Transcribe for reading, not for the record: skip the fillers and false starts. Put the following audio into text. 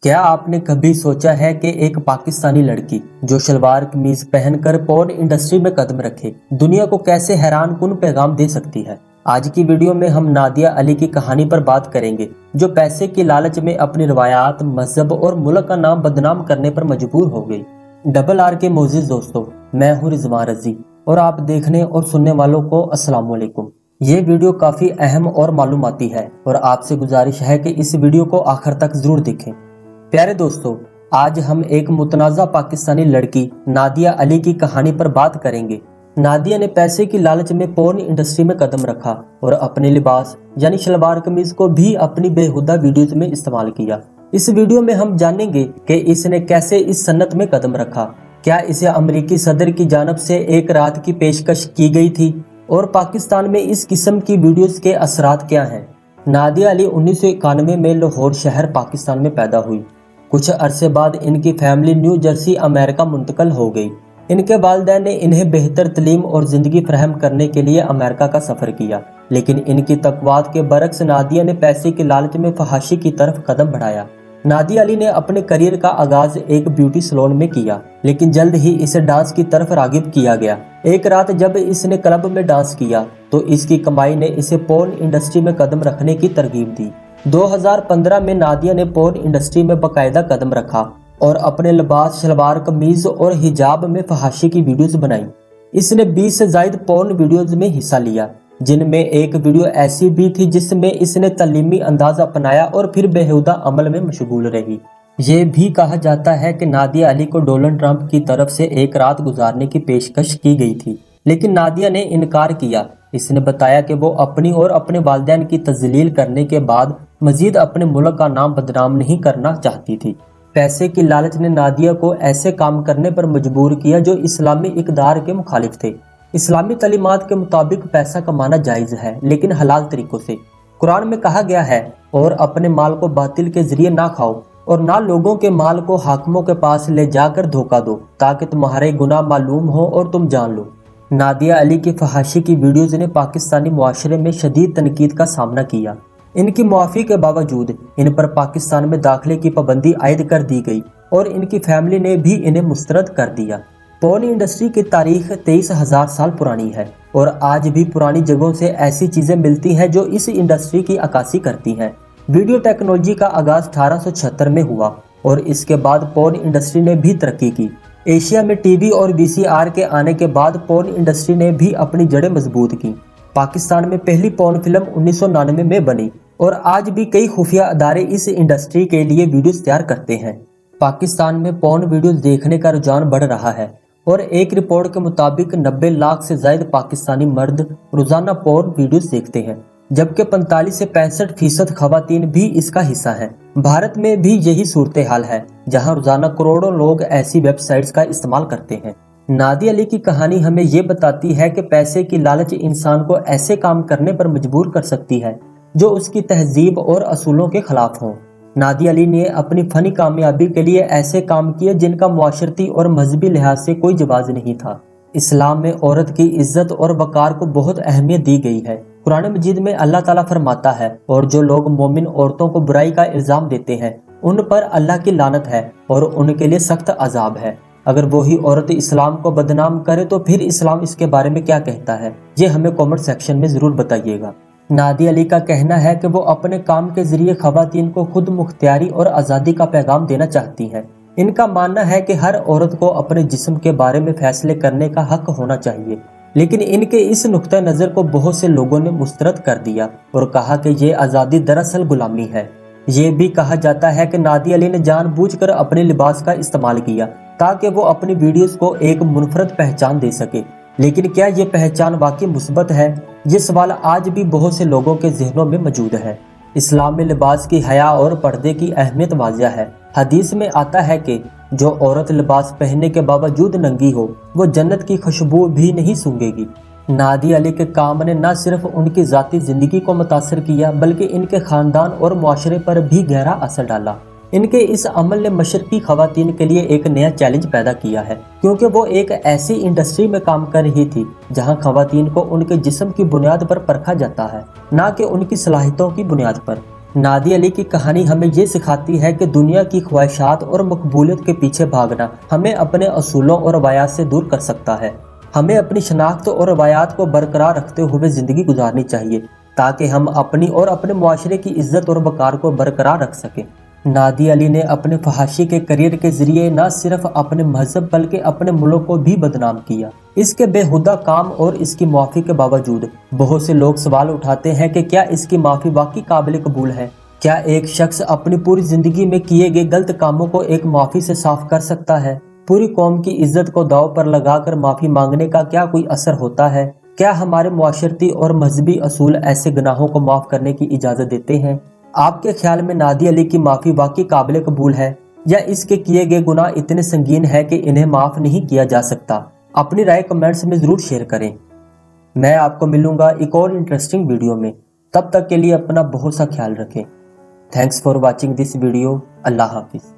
क्या आपने कभी सोचा है कि एक पाकिस्तानी लड़की जो शलवार कमीज पहनकर पोर्न इंडस्ट्री में कदम रखे दुनिया को कैसे हैरान कुन पैगाम दे सकती है। आज की वीडियो में हम नादिया अली की कहानी पर बात करेंगे, जो पैसे की लालच में अपनी रवायात, मजहब और मुल्क का नाम बदनाम करने पर मजबूर हो गई। डबल आर के मोजिज दोस्तों, मैं हूँ रिजवान रजी और आप देखने और सुनने वालों को अस्सलाम वालेकुम। ये वीडियो काफी अहम और मालूमाती है और आपसे गुजारिश है कि इस वीडियो को आखिर तक जरूर देखें। प्यारे दोस्तों, आज हम एक मुतनाज़ा पाकिस्तानी लड़की नादिया अली की कहानी पर बात करेंगे। नादिया ने पैसे की लालच में पोर्न इंडस्ट्री में कदम रखा और अपने लिबास यानी शलवार कमीज को भी अपनी बेहुदा वीडियोज में इस्तेमाल किया। इस वीडियो में हम जानेंगे कि इसने कैसे इस सन्नत में कदम रखा, क्या इसे अमेरिकी सदर की जानब से एक रात की पेशकश की गई थी और पाकिस्तान में इस किस्म की वीडियोज के असरात क्या हैं। नादिया अली 1991 में लाहौर शहर पाकिस्तान में पैदा हुई। कुछ अरसे बाद इनकी फैमिली न्यू जर्सी अमेरिका मुंतकिल हो गई। इनके वालिदैन ने इन्हें बेहतर तलीम और ज़िंदगी फराहम करने के लिए अमेरिका का सफ़र किया, लेकिन इनकी तकवात के बरक्स नादिया ने पैसे की लालच में फहाशी की तरफ कदम बढ़ाया। नादिया अली ने अपने करियर का आगाज एक ब्यूटी सैलून में किया, लेकिन जल्द ही इसे डांस की तरफ रागिब किया गया। एक रात जब इसने क्लब में डांस किया तो इसकी कमाई ने इसे पोर्न इंडस्ट्री में कदम रखने की तरगीब दी। 2015 में नादिया ने पोर्न इंडस्ट्री में बाकायदा कदम रखा और अपने लिबास, शलवार कमीज और हिजाब में फहाशी की वीडियोस बनाई। इसने 20 से ज़ायद पोर्न वीडियोस में हिस्सा लिया, जिनमें एक वीडियो ऐसी भी थी जिसमें इसने तलीमी अंदाज अपनाया और फिर बेहुदा अमल में मशगूल रही। ये भी कहा जाता है कि नादिया अली को डोनाल्ड ट्रंप की तरफ से एक रात गुजारने की पेशकश की गई थी, लेकिन नादिया ने इनकार किया। इसने बताया कि वो अपनी और अपने वालिदैन की तजलील करने के बाद मजीद अपने मुल्क का नाम बदनाम नहीं करना चाहती थी। पैसे की लालच ने नादिया को ऐसे काम करने पर मजबूर किया जो इस्लामी इक़दार के मुखालिफ थे। इस्लामी तालीमात के मुताबिक पैसा कमाना जायज़ है, लेकिन हलाल तरीकों से। कुरान में कहा गया है, और अपने माल को बातिल के जरिए ना खाओ और ना लोगों के माल को हाकिमों के पास ले जाकर धोखा दो, ताकि तुम्हारे गुनाह मालूम हो और तुम जान लो। नादिया अली की फहाशी की वीडियोज़ ने पाकिस्तानी मुआशरे में शदीद तनकीद का सामना किया। इनकी मुआफ़ी के बावजूद इन पर पाकिस्तान में दाखिले की पाबंदी आयद कर दी गई और इनकी फैमिली ने भी इन्हें मुस्तरद कर दिया। पोर्न इंडस्ट्री की तारीख 23,000 साल पुरानी है और आज भी पुरानी जगहों से ऐसी चीज़ें मिलती हैं जो इस इंडस्ट्री की अक्कासी करती हैं। वीडियो टेक्नोलॉजी का आगाज़ 1876 में हुआ और इसके बाद पोर्न इंडस्ट्री ने भी तरक्की की। एशिया में टीवी और VCR के आने के बाद पोर्न इंडस्ट्री ने भी अपनी जड़ें मजबूत की। पाकिस्तान में पहली पोर्न फिल्म 1999 में बनी और आज भी कई खुफिया अदारे इस इंडस्ट्री के लिए वीडियोस तैयार करते हैं। पाकिस्तान में पोर्न वीडियोस देखने का रुझान बढ़ रहा है और एक रिपोर्ट के मुताबिक 90 लाख से ज़ायद पाकिस्तानी मर्द रोजाना पोर्न वीडियोस देखते हैं, जबकि 45 से 65% खवातीन भी इसका हिस्सा हैं। भारत में भी यही सूरत हाल है, जहां रोजाना करोड़ों लोग ऐसी वेबसाइट्स का इस्तेमाल करते हैं। नादिया अली की कहानी हमें ये बताती है कि पैसे की लालच इंसान को ऐसे काम करने पर मजबूर कर सकती है जो उसकी तहजीब और असूलों के खिलाफ हों। नादिया अली ने अपनी फनी कामयाबी के लिए ऐसे काम किए जिनका मुआशरती और मजहबी लिहाज से कोई जवाज नहीं था। इस्लाम में औरत की इज्जत और वकार को बहुत अहमियत दी गई है। कुरान मजीद में अल्लाह ताला फरमाता है, और जो लोग मोमिन औरतों को बुराई का इल्जाम देते हैं उन पर अल्लाह की लानत है और उनके लिए सख्त अजाब है। अगर वही औरत इस्लाम को बदनाम करे तो फिर इस्लाम इसके बारे में क्या कहता है, ये हमें कमेंट सेक्शन में जरूर बताइएगा। नादिया अली का कहना है कि वो अपने काम के जरिए खवातीन को खुद मुख्तियारी और आज़ादी का पैगाम देना चाहती हैं। इनका मानना है कि हर औरत को अपने जिस्म के बारे में फैसले करने का हक होना चाहिए, लेकिन इनके इस नुक्ता नज़र को बहुत से लोगों ने मुस्तरद कर दिया और कहा कि ये आज़ादी दरअसल गुलामी है। ये भी कहा जाता है कि नादिया अली ने जानबूझकर अपने लिबास का इस्तेमाल किया ताकि वो अपनी वीडियोस को एक मुनफरद पहचान दे सके, लेकिन क्या ये पहचान वाकई मुस्बत है? ये सवाल आज भी बहुत से लोगों के जहनों में मौजूद है। इस्लाम में लिबास की हया और पर्दे की अहमियत वाज़िया है। हदीस में आता है कि जो औरत लिबास पहनने के बावजूद नंगी हो वो जन्नत की खुशबू भी नहीं सूंघेगी। नादिया अली के काम ने न सिर्फ उनकी ज़ाती ज़िंदगी को मुतासर किया बल्कि इनके ख़ानदान और मुआशरे पर भी गहरा असर डाला। इनके इस अमल ने मशरकी खवातीन के लिए एक नया चैलेंज पैदा किया है, क्योंकि वो एक ऐसी इंडस्ट्री में काम कर रही थी जहां खवातीन को उनके जिस्म की बुनियाद पर परखा जाता है, ना कि उनकी सलाहियतों की बुनियाद पर। नादिया अली की कहानी हमें ये सिखाती है कि दुनिया की ख्वाहिशात और मकबूलियत के पीछे भागना हमें अपने असूलों और रवायात से दूर कर सकता है। हमें अपनी शनाख्त और रवायात को बरकरार रखते हुए ज़िंदगी गुजारनी चाहिए ताकि हम अपनी और अपने मुआशरे की इज्जत और वक़ार को बरकरार रख सकें। नादिया अली ने अपने फहाशी के करियर के जरिए न सिर्फ अपने मजहब बल्कि अपने मुल्क को भी बदनाम किया। इसके बेहुदा काम और इसकी माफ़ी के बावजूद बहुत से लोग सवाल उठाते हैं कि क्या इसकी माफ़ी वाकई काबिल कबूल है। क्या एक शख्स अपनी पूरी जिंदगी में किए गए गलत कामों को एक माफ़ी से साफ कर सकता है? पूरी कौम की इज्जत को दांव पर लगाकर माफ़ी मांगने का क्या कोई असर होता है? क्या हमारे मुआशरती और मजहबी असूल ऐसे गुनाहों को माफ़ करने की इजाज़त देते हैं? आपके ख्याल में नादिया अली की माफ़ी वाकई काबिल कबूल है या इसके किए गए गुनाह इतने संगीन है कि इन्हें माफ़ नहीं किया जा सकता? अपनी राय कमेंट्स में ज़रूर शेयर करें। मैं आपको मिलूंगा एक और इंटरेस्टिंग वीडियो में। तब तक के लिए अपना बहुत सा ख्याल रखें। Thanks for watching this video. Allah हाफिज़।